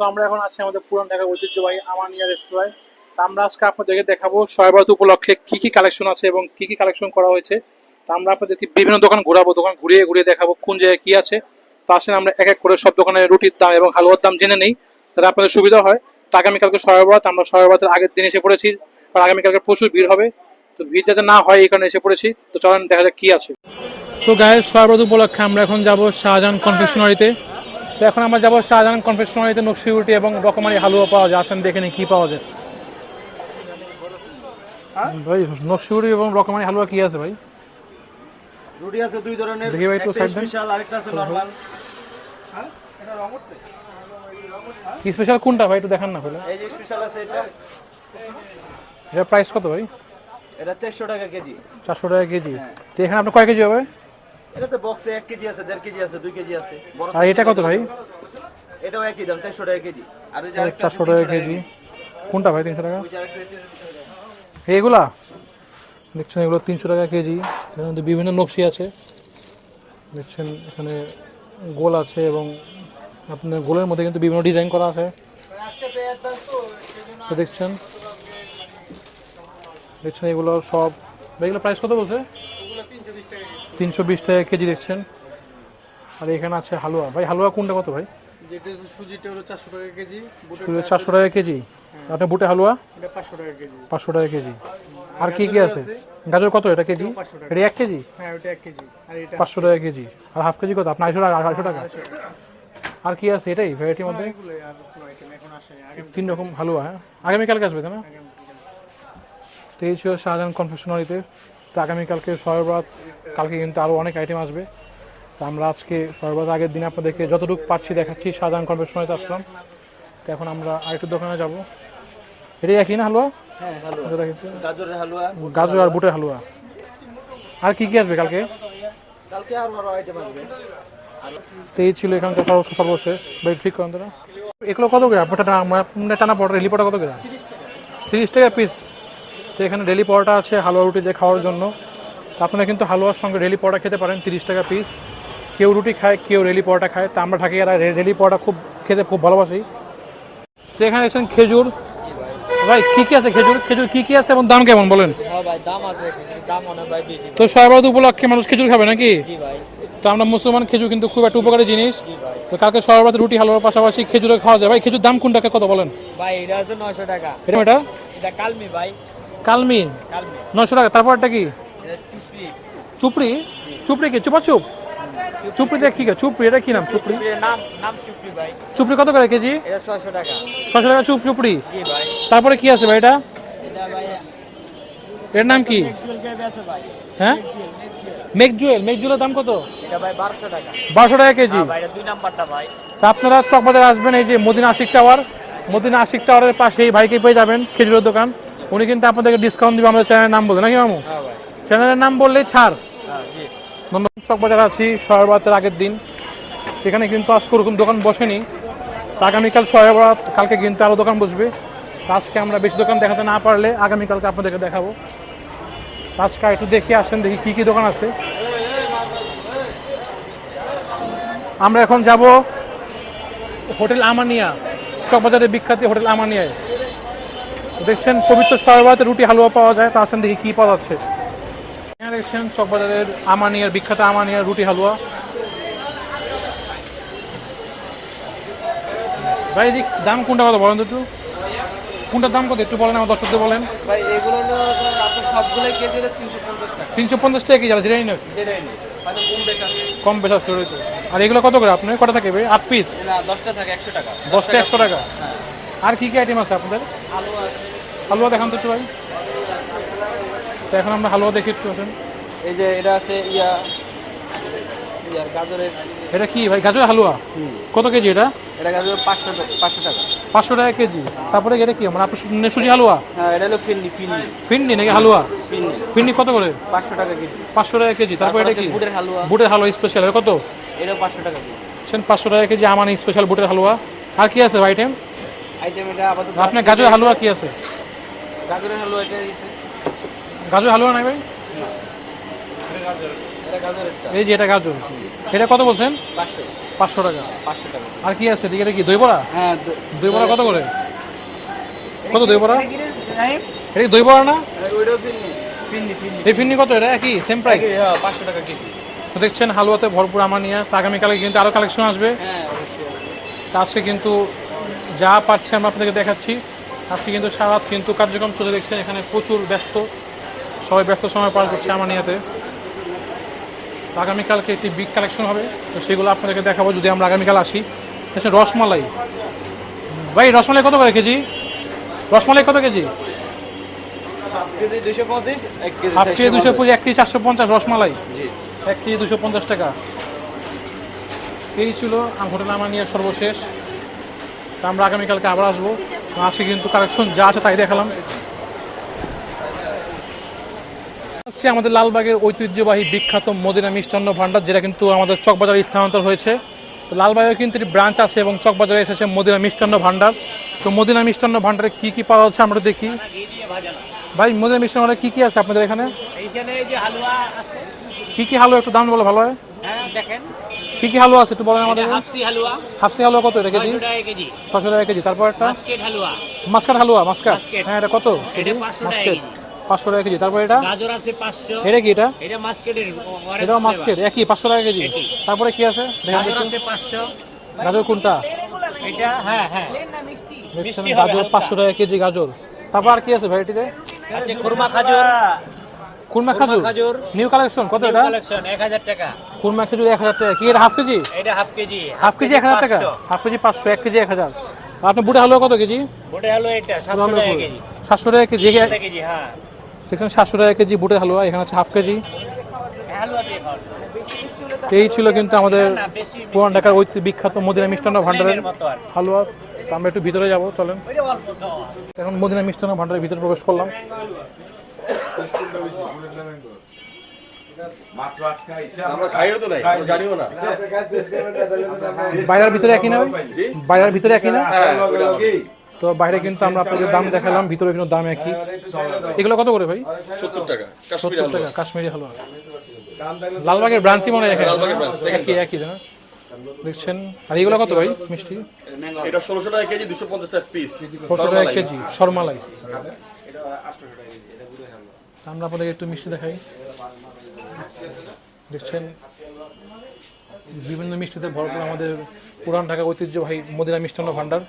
তো আমরা এখন আছি আমাদের পুরান ঢাকা ঐতিহ্যবাহী আমানিয়া রেস্তোরাঁয়। তো আমরা আজকে আপনাদেরকে দেখাবো শবে উপলক্ষে কি কি কালেকশন আছে এবং কি কি কালেকশন করা হয়েছে। তো আমরা আপনাদেরকে বিভিন্ন দোকান ঘোরাবো, দোকান ঘুরিয়ে ঘুরিয়ে দেখাবো কোন জায়গায় কি আছে। তো আসেন আমরা এক এক করে সব দোকানের রুটির দাম এবং হালুয়ার দাম জেনে নেই, তাহলে আপনাদের সুবিধা হয়। তো আগামীকালকে শবে বরাত, আমরা শবে বরাতের আগের দিন এসে পড়েছি, কারণ আগামীকালকে প্রচুর ভিড় হবে। তো ভিড় যাতে না হয় এই কারণে এসে পড়েছি। তো চলেন দেখা যাক কি আছে। তো গায়ে শবে বরাত উপলক্ষে আমরা এখন যাব শাহজাহান কনফেকশনারিতে। তো এখন আমরা যাবো শাহজাহান কনফেকশনারিতে। নকশি রুটি এবং রকমারি হালুয়া পাওয়া যায়, আসেন দেখে নিই কি পাওয়া যায়। ভাই নকশি রুটি এবং রকমারি হালুয়া কি আছে ভাই? রুটি আছে দুই ধরনের, দেখি ভাই একটু সাইড দেন। স্পেশাল আরেকটা আছে নরমাল। কি স্পেশাল কোনটা ভাই একটু দেখান না ভাই? এই যে স্পেশাল আছে এটা। এর প্রাইস কত ভাই? এটা 400 টাকা কেজি। 400 টাকা কেজি। তো এখানে আপনার কয় কেজি হবে? এটাতে বক্সে 1 কেজি আছে, 1.5 কেজি আছে, 2 কেজি আছে। বড় আর এটা কত ভাই? এটাও একই দাম, 400 টাকা কেজি। আর এই যে 400 টাকা কেজি। কোনটা ভাই 300 টাকা? ওই যে আরেকটা এইগুলা দেখছেন, এগুলো 300 টাকা কেজি। এর মধ্যে বিভিন্ন নকশি আছে দেখছেন, এখানে গোল আছে এবং আপনার গোলের মধ্যে কিন্তু বিভিন্ন ডিজাইন করা আছে। তো দেখছেন দেখছেন এগুলো সব। এগুলো প্রাইস কত বলছে? 320 টাকা কেজি দেখছেন। আর এখানে আছে হালুয়া। ভাই হালুয়া কোনটা কত ভাই? যেটা সুজিটা হলো 400 টাকা কেজি, 400 টাকা কেজি। আপনার বুটে হালুয়া এটা 500 টাকা কেজি। 500 টাকা কেজি। আর কি কি আছে? গাজর কত এটা কেজি? এটা 1 কেজি? হ্যাঁ ওটা 1 কেজি। আর এটা 500 টাকা কেজি। আর হাফ কেজি কত? আপনার 250 টাকা। আর কি আছে এটাই ভ্যারাইটির মধ্যে? এগুলো আর কোনো আইটেম এখন আসে না, আগে 3 রকম হালুয়া। হ্যাঁ, আগামীকালকে আসবে তাই না? তো এই ছিল শাহজাহান কনফেকশনারিতে। তো আগামীকালকে শবে বরাত, কালকে কিন্তু আরও অনেক আইটেম আসবে। তো আমরা আজকে শবে বরাত আগের দিন আপনাদেরকে যতটুকু পাচ্ছি দেখাচ্ছি। শাহজাহান কনফেকশনারিতে আসলাম। তো এখন আমরা আরেকটু দোকানে যাব। এটাই একই না হালুয়া? হ্যাঁ হালুয়া, গাজরের হালুয়া, গাজর আর বুটের হালুয়া। আর কি কি আসবে কালকে? কালকে আর বড় আইটেম আসবে। তো এই ছিল এখানকার সর্বশেষ। ভাই ঠিক করেন তোরা। এগুলো কত করে? আপনার টানা পরোটা, রেলি পরোটা কত করে? 30 টাকা পিস। তো এখানে রেলি পরোটা আছে হালুয়া রুটি দিয়ে খাওয়ার জন্য। তো আপনারা কিন্তু হালুয়ার সঙ্গে রেলি পরোটা খেতে পারেন, 30 টাকা পিস। কেউ রুটি খায়, কেউ রেলি পরোটা খায়। তা আমরা ঢাকিয়ারা রেলি পরোটা খেতে খুব ভালোবাসি। তো এখানে এসেছেন খেজুর। ভাই কি কি আছে খেজুর? খেজুর কি কি আছে এবং দাম কেমন বলেন? হ্যাঁ ভাই দাম আছে, দাম অনেক ভাই বেশি। তো শবে বরাত উপলক্ষে মানুষ খেজুর খাবে নাকি? জি ভাই। তো আমরা মুসলমান, খেজুর কিন্তু খুব একটা উপকারী জিনিস। জি ভাই। তো কালকে শবে বরাত রুটি হালুয়ার পাশাপাশি খেজুরে খাওয়া যায়। ভাই খেজুর দাম কোনটাকে কত বলেন? ভাই এটা আছে 900 টাকা। এটা এটা কালমি ভাই। কালমি কালমি 900 টাকা। তারপরটা কি? এটা চুপড়ি। চুপড়ি? চুপড়ি কি চুপাচুপ? চুপড়িতে কি? চুপড়ি এটা কি নাম? চুপড়ি চুপড়ির নাম চুপড়ি ভাই। চুপড়ি কত করে কেজি? এটা 600 টাকা। 600 টাকা চুপড়ি। জি ভাই। তারপরে কি আছে ভাই এটা? এটা ভাই এর নাম কি? মেকজুয়েল কেবে আছে ভাই। হ্যাঁ, মেকজুয়েলের দাম কত? এটা ভাই 1200 টাকা। 1200 টাকা কেজি। ভাই এটা 2 নাম্বারটা ভাই। তা আপনারা চকবাজারে আসবেন, এই যে মদিনা আশিক টাওয়ার, মদিনা আশিক টাওয়ারের পাশে এই ভাইকে পেয়ে যাবেন, খেজুরের দোকান। উনি কিন্তু আপনাদেরকে ডিসকাউন্ট দিবে আমাদের চ্যানেলের নাম বলতে, নাকি মামু? হ্যাঁ ভাই। চ্যানেলের নাম বললেই ছাড়। হ্যাঁ জি। ধন্যবাদ। চকবাজার আছি শবে বরাতের আগের দিন। এখানে কিন্তু আজকে ওরকম দোকান বসেনি। তো আগামীকাল শবে বরাত, কালকে কিন্তু আরও দোকান বসবে। আজকে আমরা বেশি দোকান দেখাতে না পারলে আগামীকালকে আপনাদেরকে দেখাবো। আজকে একটু দেখে আসেন, দেখি কি কি দোকান আছে। আমরা এখন যাব হোটেল আমানিয়া, চকবাজারের বিখ্যাত হোটেল আমানিয়ায়। দেখছেন পবিত্র শবে বরাতে রুটি হালুয়া পাওয়া যায়। তা আসেন দেখি কি পাওয়া যাচ্ছে। এখানে দেখছেন চকবাজারের আমানিয়ার বিখ্যাত আমানিয়ার রুটি হালুয়া। ভাই দাম কোনটা কত বলেন তো একটু? কোনটার দাম কত একটু বলেন, আমার দর্শকদের বলেন। ভাই এগুলো হলো আপনার সবগুলো কেজি 350 টাকা। 350 টাকা কেজি। যেটাই না যেটাই নেই হয়তো কম বেশি আছে। কম বেশ আসতে তো। আর এগুলো কত করে আপনার? কটা থাকে ভাই? 8 পিস? না 10টা থাকে 100 টাকা। 10টা 100 টাকা। আর কি কি আইটেম আছে আপনাদের? আলু আছে। হালুয়া দেখান তো একটু ভাই। তো এখন আমরা হালুয়া দেখি একটু আছেন। এই যে এটা আছে গাজরের। এটা কি ভাই? গাজর হালুয়া কত কেজি এটা? এটা গাজর 500 টাকা। 500 টাকা কেজি। তারপরে এটা কি মানে আপনার সুজি হালুয়া? হ্যাঁ এটা হলো ফিন্নি নাকি হালুয়া? ফিন্নি। ফিন্নি কত করে? 500 টাকা কেজি। 500 টাকা কেজি। তারপরে এটা কি? বুটের হালুয়া। বুটের হালুয়া স্পেশাল, এটা কত? এটা 500 টাকা কেজি। 500 টাকা কেজি আমানি স্পেশাল বুটের হালুয়া। আর কি আছে ভাই আইটেম? এটা আপাতত আপনার গাজর হালুয়া কি আছে? গাজরের হালুয়া এটা দিয়েছে। গাজর হালুয়া নাই ভাই? এটা গাজরেরটা এই যে এটা গাজর, এটা কত বলছেন? 500 500 টাকা। 500 টাকা। আর কি আছে এদিকে? এটা কি দই বড়া? হ্যাঁ দই বড়া কত করে? কত দই বড়া? এটা কি রে নাইম? এটা কি দই বড়া না? ওইটাও ফিন্নি ফিন্নি ফিন্নি এই ফিরনি কত? এটা একই সেম প্রাইস? হ্যাঁ 500 টাকা কেজি। তো দেখছেন হালুয়াতে ভরপুর আমানিয়া। তো আগামীকালে কিন্তু আরও কালেকশন আসবে। হ্যাঁ অবশ্যই। তো আজকে কিন্তু যা পারছি আমরা আপনাদেরকে দেখাচ্ছি। আজকে কিন্তু সারা রাত কিন্তু কার্যক্রম চলে, দেখছেন এখানে প্রচুর ব্যস্ত, সবাই ব্যস্ত সময় পার করছে আমানিয়াতে। তো আগামীকালকে একটি বিগ কালেকশন হবে, তো সেগুলো আপনাদেরকে দেখাবো যদি আমরা আগামীকাল আসি। দেখছেন রসমালাই, ভাই রসমালাই কত করে কেজি? রসমালাই কত KG? KG 250, 1 KG half KG 250, 1 KG 450 rasmalai. জি 1 কেজি 250 টাকা। এই ছিল হোটেল আমানিয়ার সর্বশেষ। তা আমরা আগামীকালকে আবার আসবো। আসি কিন্তু কালেকশন যা আছে তাই দেখালাম। হচ্ছে আমাদের লালবাগের ঐতিহ্যবাহী বিখ্যাত মদিনা মিষ্টান্ন ভাণ্ডার, যেটা কিন্তু আমাদের চকবাজারে স্থানান্তর হয়েছে। তো লালবাগের কিন্তু ব্রাঞ্চ আছে এবং চকবাজারে এসেছে মদিনা মিষ্টান্ন ভাণ্ডার। তো মদিনা মিষ্টান্ন ভাণ্ডারে কী কী পাওয়া যাচ্ছে আমরা দেখি। ভাই মদিনা মিষ্টান্ন ভাণ্ডারে কী কী আছে আপনাদের এখানে? এইখানে এই যে হালুয়া আছে, কী কী হালুয়া একটু দাম বলে ভালো হয়? হ্যাঁ দেখেন, কী কী হালুয়া আছে একটু বলেন আমাদের। হাফসি হালুয়া হাফসি হালুয়া কত এটা কেজি? 600 টাকা কেজি, 600 টাকা কেজি। তারপর একটা বাস্কেট হালুয়া মাস্কাট হালুয়া, মাস্কাট, মাস্কেট। হ্যাঁ এটা কত কেজি? এটা 500 টাকা মাস্কেট কেজি। 500 টাকা কেজি। তারপর এটা, গাজর আছে 500, এটা কি এটা? এটা মাস্কেটের orange এটাও flavor। মাস্কেট একই 500 টাকা কেজি। একই। তারপরে কি আছে দেখেন গাজর দেখি। আছে 500, গাজর কোনটা? এটা হ্যাঁ হ্যাঁ দেখছেন মিষ্টি হবে গাজর 500 টাকা কেজি গাজর। তারপর আর কি আছে ভাই এটিতে? আছে খুরমা খাজুর, কুরমা খাজুর খাজুর। নিউ কালেকশন কত এটা? কালেকশন 1000 টাকা, কুরমা খাজুর 1000 টাকা। কি এটা হাফ কেজি? এটা হাফ কেজি, হাফ কেজি 1000 টাকা। 500। Half KG 500, 1 KG 1000। আর আপনি বুড়া হালুয়া কত কেজি? বুটে হালুয়া এটা 700 টাকা কেজি, 700 টাকা কেজি। 700 টাকা কেজি হ্যাঁ। দেখছেন 700 টাকা কেজি বুটের হালুয়া। এখানে আছে হাফ কেজি। হালুয়া দিয়ে খাওয়া এই ছিল কিন্তু আমাদের না, বেশি পুরান ঢাকার ঐতিহ্য বিখ্যাত মদিনা মিষ্টান্ন ভাণ্ডারের মিষ্টির মতো আর কি। হালুয়া। তো আমরা একটু ভিতরে যাবো, চলেন। ওইটা অল্প খাওয়া। এখন মদিনা মিষ্টান্ন ভাণ্ডারের ভিতরে প্রবেশ করলাম। আমরা খাইও তো নাই, আমরা জানিও না। বাইরের ভিতরে একই না ভাই? বাইরের ভিতরে একই না? হ্যাঁ, তো বাইরে কিন্তু আমরা আপনাদের দাম দেখালাম, ভিতরে কিন্তু দাম একই। এগুলো কত করে ভাই? 70 টাকা কাশ্মীরি 70 হালুয়া। টাকা কাশ্মীরি হালুয়া। লালবাগের ব্রাঞ্চই মনে হয় এখানে। লালবাগের branch, second একই একই না? দেখছেন। আর এগুলো কত ভাই মিষ্টি? এটা 1600 টাকা কেজি, 250 টাকা পিস। 400 টাকা কেজি শর্মালাই। আমরা আপনাদেরকে একটু মিষ্টি দেখাই। দেখছেন বিভিন্ন মিষ্টিতে ভরপুর আমাদের পুরান ঢাকা ঐতিহ্যবাহী মদিনা মিষ্টান্ন ভাণ্ডার।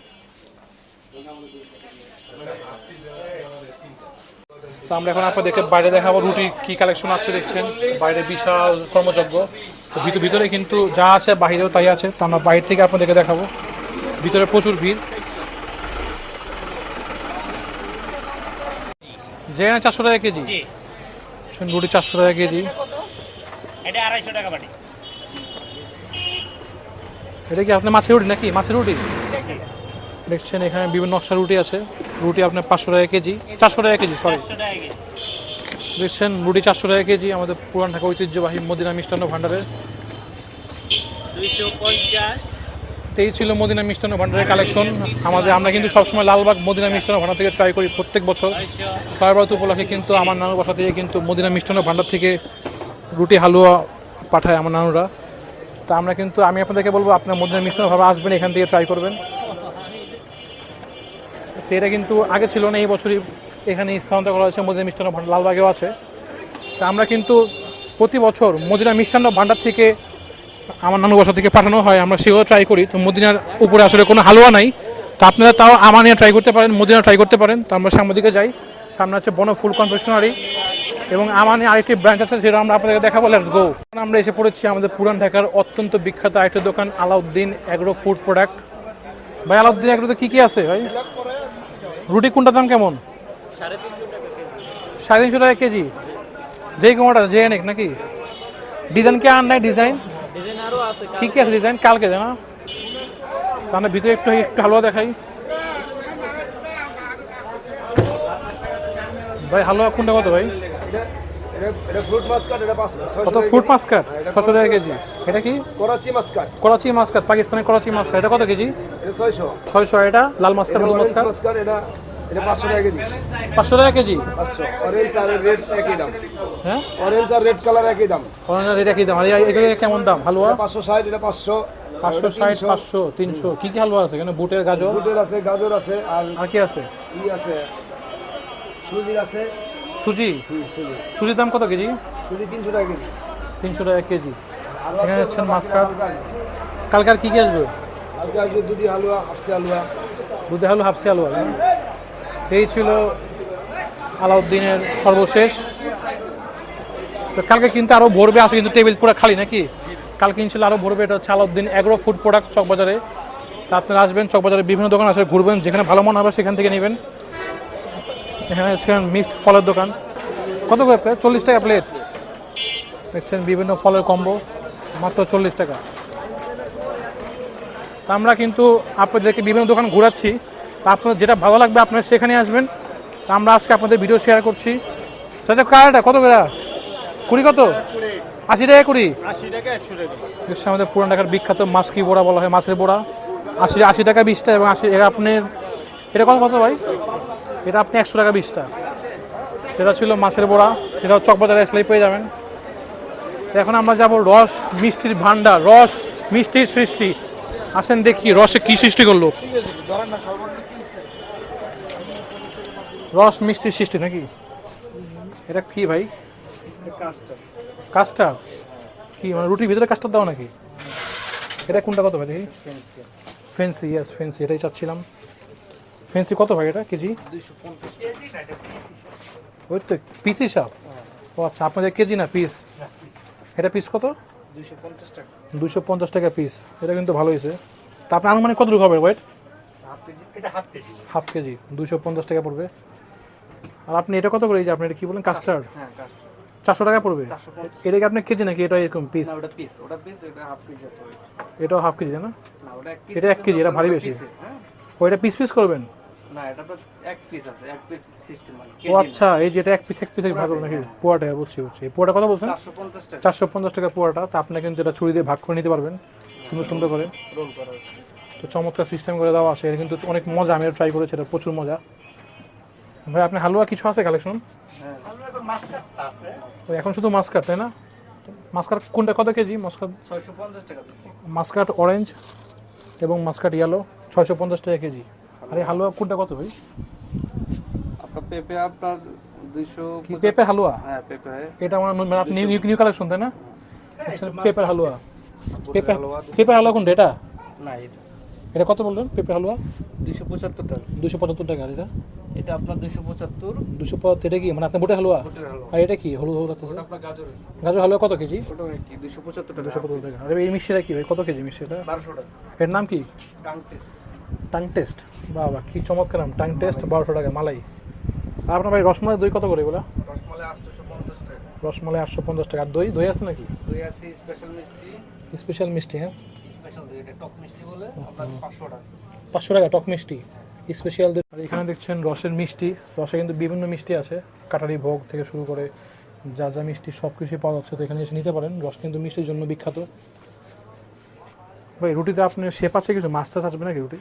তো আমরা এখন আপনাদেরকে বাইরে দেখাবো রুটি কি কালেকশন আছে। দেখছেন বাইরে বিশাল কর্মযজ্ঞ। তো ভিতরে কিন্তু যা আছে বাইরেও তাই আছে। তো আমরা বাইরে থেকে আপনাদেরকে দেখাবো। ভিতরে প্রচুর ভিড়। যে 400 টাকা কেজি। জি রুটি 400 টাকা কেজি। এটা 250 টাকা বাটি। এটা কি আপনার মাছের রুটি নাকি? মাছের রুটি দেখছেন এখানে বিভিন্ন নকশা রুটি আছে। রুটি আপনার 500 টাকা কেজি, 400 টাকা কেজি, সরি 400 টাকা কেজি। দেখছেন রুটি 400 টাকা কেজি আমাদের পুরান ঢাকা ঐতিহ্যবাহী মদিনা মিষ্টান্ন ভাণ্ডারের। 250। এই ছিল মদিনা মিষ্টান্ন ভাণ্ডারের কালেকশন আমাদের। আমরা কিন্তু সবসময় লালবাগ মদিনা মিষ্টান্ন ভাণ্ডার থেকে ট্রাই করি প্রত্যেক বছর। সয়বরাত উপলক্ষে কিন্তু আমার নানুর বাসা থেকে কিন্তু মদিনা মিষ্টান্ন ভাণ্ডার থেকে রুটি হালুয়া পাঠায় আমার নানুরা। তো আমরা কিন্তু আমি আপনাদেরকে বলবো আপনার মদিনা মিষ্টান্ন ভাবে আসবেন, এখান থেকে ট্রাই করবেন। তো এটা কিন্তু আগে ছিল না, এই বছরই এখানে স্থানান্তর করা হয়েছে। মদিনা মিষ্টান্ন ভাণ্ডার লালবাগেও আছে। তো আমরা কিন্তু প্রতি বছর মদিনা মিষ্টান্ন ভাণ্ডার থেকে আমার নানু বাসা থেকে পাঠানো হয়, আমরা সেগুলো ট্রাই করি। তো মদিনার উপরে আসলে কোনো হালুয়া নাই। তো আপনারা তাও আমানিয়া ট্রাই করতে পারেন, মদিনা ট্রাই করতে পারেন। তো আমরা সামনের দিকে যাই। সামনে আছে বন ফুল কনফেকশনারি এবং আমানি আরেকটি ব্রাঞ্চ আছে, সেটা আমরা আপনাদেরকে দেখাবো। Let's go. আমরা এসে পড়েছি আমাদের পুরান ঢাকার অত্যন্ত বিখ্যাত আরেকটি দোকান, আলাউদ্দিন এগ্রো ফুড প্রোডাক্ট। ভাই আলাউদ্দিন এগ্রোতে কী কী আছে ভাই? রুটি কোনটার দাম কেমন? 350 টাকা কেজি। যেই কোনোটা যে অনেক নাকি? ডিজাইন কি আর নাই? ডিজাইন ডিজাইন আরো আছে। কি কি আছে ডিজাইন? কালকে জানা তাহলে ভিতরে একটু একটু হালুয়া দেখাই। ভাই হালুয়া কোনটা কত ভাই? এটা ফ্রুট মাস্কাট, এটা 500 কত? ফুড মাস্কাট 600 টাকা কেজি। এটা কি? Karachi Muscat, Karachi Muscat, Pakistani Karachi Muscat. এটা কত কেজি? এটা 600। 600। এটা লাল মাস্কাট, হলুদ মাস্কাট, মাস্কাট এটা এটা 500 টাকা কেজি। 500 টাকা কেজি। 500। অরেঞ্জ আর রেড একই দাম। হ্যাঁ, অরেঞ্জ আর রেড কালার একই দাম। অরেঞ্জ এটা কি দাম? আর এগুলো কেমন দাম হালুয়া? 560, এটা 500। 560, 500, 300। কি কি হালুয়া আছে এখানে? বুটের, গাজর, বুটের আছে, গাজর আছে, আর কি আছে? আছে সুজির আছে। সুজি? সুজি। সুজির দাম কত কেজি? সুজি 300 টাকা কেজি। 300 টাকা কেজি। এখানে হচ্ছেন মাস্কাট। কালকার কি কি আসবে? কালকে আসবে দুধি হালুয়া, হাফসি হালুয়া। দুধে হালুয়া, হাফসি হালুয়া। এই ছিল আলাউদ্দিনের সর্বশেষ। তো কালকে কিন্তু আরো ভরবে, আছে কিন্তু টেবিল পুরো খালি নাকি? কালকে ইনশাল্লাহ আরো ভরবে। এটা হচ্ছে আলাউদ্দিন এগ্রো ফুড প্রোডাক্ট, চকবাজারে। তা আপনারা আসবেন, চকবাজারে বিভিন্ন দোকান আছে, ঘুরবেন, যেখানে ভালো মনে হবে সেখান থেকে নেবেন। এখানে হচ্ছে মিক্সড ফলের দোকান। কত করে প্লেট? 40 টাকা প্লেট। দেখছেন বিভিন্ন ফলের কম্বো, মাত্র 40 টাকা। তা আমরা কিন্তু আপনাদেরকে বিভিন্ন দোকান ঘোরাচ্ছি। তা আপনার যেটা ভালো লাগবে আপনারা সেখানে আসবেন। তা আমরা আজকে আপনাদের ভিডিও শেয়ার করছি। চাচা কারাটা কত করে? 20 কত? 80 টাকা 20? 80 টাকা 100 টাকা। হচ্ছে আমাদের পুরান ঢাকার বিখ্যাত মাছকি বড়া বলা হয়, মাছের বড়া। 80 টাকা 20টা, এবং 80 এটা আপনার, এটা কত কত ভাই? এটা আপনি 100 টাকা 20টা। সেটা ছিল মাছের বড়া, সেটাও চকবাজারে আসলেই পেয়ে যাবেন। এখন আমরা যাব রস মিষ্টির ভান্ডার, রস মিষ্টির সৃষ্টি। আসেন দেখি রসে কি সৃষ্টি করলো। রস মিষ্টির সৃষ্টি নাকি? এটা কি ভাই? কাস্টার? কি মানে রুটির ভিতরে কাস্টার দাও নাকি? এটা কোনটা কত ভাই দেখি? ফেন্সি, ইয়েস ফেন্সি, এটাই চাচ্ছিলাম। ফেন্সি কত ভাই এটা কেজি? 250। ওই তো পিস হিসাব। ও আচ্ছা, আপনাদের কেজি না পিস? এটা পিস কত? 250 টাকা। 250 টাকা পিস। এটা কিন্তু ভালো হয়েছে। তা আপনার আনুমানিক কত হবে ওয়েট? Half KG. এটা হাফ কেজি। হাফ কেজি 250 টাকা পড়বে। আর আপনি এটা কত করে? এই যে আপনি এটা কি বলেন, কাস্টার্ড? হ্যাঁ, কাস্ট। 400 টাকা পড়বে। 450। এটা কি আপনার কেজি নাকি এটা এরকম পিস? না, ওটা পিস, এটা হাফ কেজি আছে। এটাও হাফ কেজি না? না, ওটা 1 কেজি। এটা 1 কেজি, এটা ভারী বেশি। হ্যাঁ। ওইটা পিস পিস করবেন? না, এটা তো 1 পিস আছে, 1 পিস সিস্টেম মানে। ও আচ্ছা, এই যে এটা এক পিস ভাগ করবেন নাকি? পোয়াটা, বুঝছি। এই পোয়াটা কত বলছেন? 450 টাকা 450 টাকা পোয়াটা। তা আপনি কিন্তু এটা ছুরি দিয়ে ভাগ করে নিতে পারবেন সুন্দর সুন্দর করে। রোল করা আছে। তো চমৎকার সিস্টেম করে দেওয়া আছে। এটা কিন্তু অনেক মজা, আমি ট্রাই করেছি, এটা প্রচুর মজা। ভাই আপনি হালুয়া কিছু আছে কালেকশন? হ্যাঁ, আমরা এখন মাস্কাট আছে। ওই এখন শুধু মাস্কাট, তাই না? মাস্কাট কোনটা কত কেজি? মাস্কাট 650 টাকা। মাস্কাট অরেঞ্জ এবং মাস্কাট ইয়েলো 650 টাকা কেজি। আর এই হালুয়া কোনটা কত ভাই? আপনার পেঁপে আপনার 200। কি পেঁপের হালুয়া? হ্যাঁ, পেঁপে। এটা আমার মানে আপনি নিউ কালেকশন, তাই না? পেঁপের হালুয়া। পেঁপে হালুয়া কোনটা? এটা? না, এটা এটা কত বললেন? পেঁপে হালুয়া 275 টাকা। 275 টাকা। আর এটা? এটা আপনার 275। 275। এটা কি মানে আপনার বুটের হালুয়া? বুটের হালুয়া। আর এটা কি হলুদ হলুদ আছে? আপনার গাজরের। গাজর হালুয়া কত কেজি? ওটাও কি 275 টাকা। 275 টাকা। আর এই মিষ্টিটা কি ভাই, কত কেজি মিষ্টিটা? 1200 টাকা। এর নাম কি? Tongue test. Tongue test. বাবা কি চমৎকার নাম, টাং টেস্ট। 1200 টাকা মালাই। আর আপনার ভাই রসমালাই দই কত করে এগুলো? রসমালাই 850 টাকা। রসমালাই 850 টাকা। আর দই দই আছে নাকি? দই আছে স্পেশাল মিষ্টি। স্পেশাল মিষ্টি? হ্যাঁ, স্পেশাল দই, এটা টক মিষ্টি বলে আপনার 500 টাকা। 500 টাকা টক মিষ্টি স্পেশাল দই। আর এখানে দেখছেন রসের মিষ্টি। রসে কিন্তু বিভিন্ন মিষ্টি আছে, কাটারি ভোগ থেকে শুরু করে যা যা মিষ্টি সব কিছুই পাওয়া যাচ্ছে। তো এখানে এসে নিতে পারেন। রস কিন্তু মিষ্টির জন্য বিখ্যাত। ভাই রুটিতে আপনার শেপ আছে কিছু? মাছ টাছ আসবে নাকি রুটি?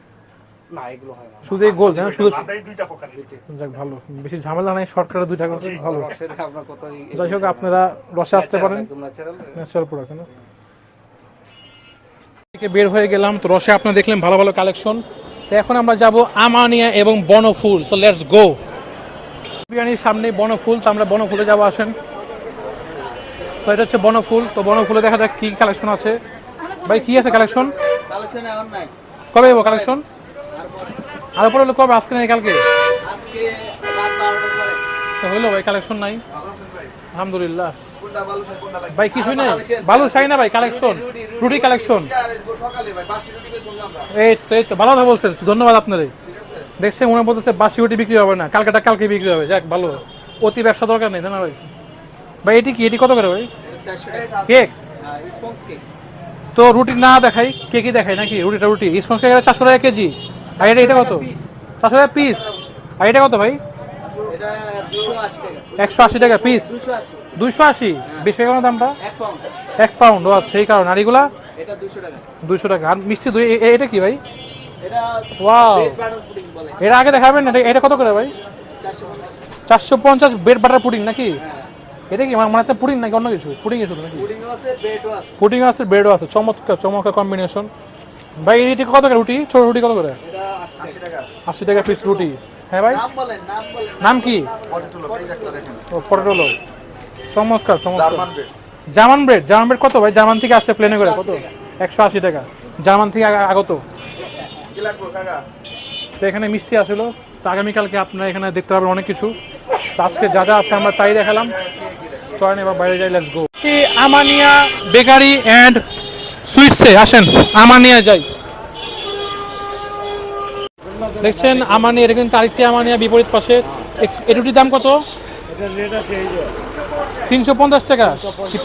না, এগুলো হয় না। শুধু এই গোল, হ্যাঁ শুধু। দুইটা প্রকার। যাক ভালো, বেশি ঝামেলা নাই, শর্টকাটে 2টা করছে ভালো। রসের আপনার কত? যাই হোক আপনারা রসে আসতে পারেন, একদম ন্যাচারাল। ন্যাচারাল প্রোডাক্ট না। থেকে বের হয়ে গেলাম, তো রসে আপনারা দেখলেন ভালো ভালো কালেকশন। তো এখন আমরা যাব আমানিয়া এবং বনফুল। So let's go. বিরিয়ানির সামনে বনফুল, তো আমরা বনফুলে যাবো, আসেন। তো এটা হচ্ছে বনফুল। তো বনফুলে দেখা যাক কি কালেকশন আছে। ভাই কি আছে কালেকশন? কালেকশন এখন নাই। কবে যাবো কালেকশন? আর পরে হলো কবে? আজকে নাই কালকে? আজকে রাত 12টার পরে। তো হইলো ভাই কালেকশন নাই? আলহামদুলিল্লাহ। ভাই কিছুই নাই, ভালো চাই না ভাই কালেকশন, রুটি কালেকশন। এই তো ভালো কথা বলছেন, ধন্যবাদ আপনার। দেখছেন মনে বলতেছে বাসি রুটি বিক্রি হবে না, কালকেটা কালকে বিক্রি হবে। যাক ভালো, অতি ব্যবসা দরকার নেই, তাই না ভাই? ভাই এটি কি, এটি কত করে ভাই? কেক? তো রুটি না দেখাই, কেকই দেখাই নাকি? রুটিটা রুটি স্পঞ্জ কেক 400 টাকা কেজি। আর এটা কত? 400 টাকা পিস। আর এটা কত ভাই? 180 টাকা পিস। 280? বেশি কেন দামটা? 1 পাউন্ড। ও আচ্ছা, এই কারণ। আর এগুলা? এটা 200 টাকা। 200 টাকা। আর মিষ্টি দই এটা কি ভাই? এটা ওয়াও, ব্রেড বাটার পুডিং বলে। এটা আগে দেখাবেন। এটা কত করে ভাই? 450 ব্রেড বাটার পুডিং নাকি? এটা কি মানে একটা পুডিং নাকি অন্য কিছু? পুডিং এর শুধু নাকি? পুডিং আছে, ব্রেডও আছে। পুডিং আছে, ব্রেডও আছে। চমৎকার চমৎকার কম্বিনেশন ভাই। এটা কত করে রুটি? ছোট রুটি কত করে? এটা 80 টাকা। 80 টাকা পিস রুটি। হ্যাঁ ভাই, নাম বলেন, নাম বলেন। নাম কি? ও পটেটো। চমৎকার চমৎকার। German bread. জার্মান ব্রেড কত ভাই? জার্মান থেকে আসছে প্লেনে করে কত? 180 টাকা। জার্মান থেকে আগত। কি লাগবে কাকা? তো এখানে মিষ্টি আসলো। তো আগামীকালকে আপনারা এখানে দেখতে পাবেন অনেক কিছু। তো আজকে যা যা আছে আমরা তাই দেখালাম। চলেন এবার বাইরে যাই, let's go. Amania bakery and সুইটসে আসেন, আমানিয়া যাই। দেখছেন আমানিয়া, এটা কিন্তু আরেকটি আমানিয়া বিপরীত পাশে। এই রুটির দাম কত? এটার রেট আছে এই যে 350 টাকা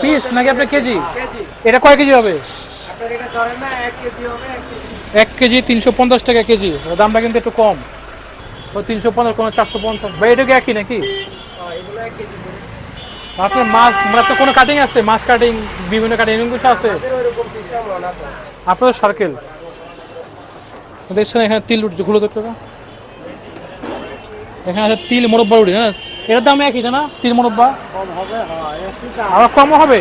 পিস নাকি আপনার কেজি? কেজি। এটা কয় কেজি হবে? আপনার এটা ধরেন না 1 কেজি হবে 1 কেজি। 1 কেজি 350 টাকা কেজি। দামটা কিন্তু একটু কম। ও 350, কোনো 450। ভাই এটা কি একই নাকি? এগুলো 1 কেজি করে। আপনার মাছ মানে আপনার কোনো কাটিং আছে? মাছ কাটিং, বিভিন্ন কাটিং এরকম কিছু আছে? আমাদের ওইরকম সিস্টেম না আছে। আপনাদের সার্কেল দেখছেন। এখানে তিল রুটি ঘুরে দেখতে হবে। এখানে আছে তিল মোরব্বা রুটি। হ্যাঁ, এটার দাম একই না? তিল মোরব্বা কম হবে, হ্যাঁ একই দাম। আবার কমও হবে?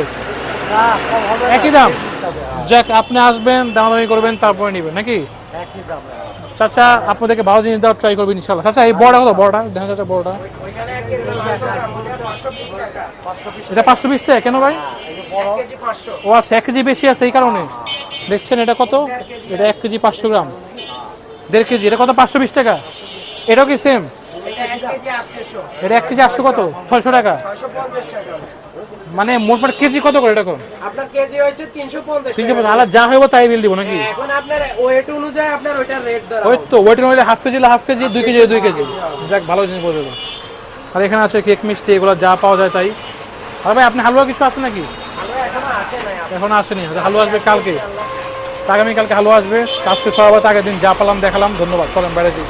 না কম হবে না। একই দাম। যাক, আপনি আসবেন, দামাদামি করবেন, তারপরে নেবেন নাকি? একই দাম। চাচা আপনাদেরকে ভালো জিনিস দেওয়ার ট্রাই করবেন ইনশাল্লাহ। চাচা এই বড়টা কত? বড়টা দেখেন চাচা, বড়টা ওইখানে 1 কেজি 520 টাকা। 520 এটা 520 টাকা কেন ভাই? এই যে বড় 1 কেজি 500। ও আচ্ছা, 1 কেজি বেশি আছে এই কারণে। দেখছেন এটা কত? এটা 1 কেজি 500 গ্রাম। 1.5 কেজি এটা কত? 520 টাকা। এটাও কি সেম? এটা 1 কেজি 800। এটা 1 কেজি 800 কত? 600 টাকা। 650 টাকা। মানে মোট কেজি কত করে এটা? আপনার কেজি হয়েছে 350 টাকা। 350। আলাদা যা হইব তাই বিল দিব নাকি? এখন আপনার ওয়েট অনুযায়ী আপনার ওইটার রেট ধরা ওই তো ওয়েট হলে half KG, half KG, 2 KG 2 KG. যাক, ভালো জিনিস বলে দেবো। আর এখানে আছে কেক, মিষ্টি, এগুলো যা পাওয়া যায় তাই। আর ভাই আপনি হালুয়া কিছু আছে নাকি? আমরা এখনো আসে নাই। এখন আসেনি। হালুয়া আসবে কালকে। আগামীকালকে হালুয়া আসবে। আজকে সবার আগের দিন যা পেলাম দেখালাম। ধন্যবাদ। চলেন বাইরে দিই।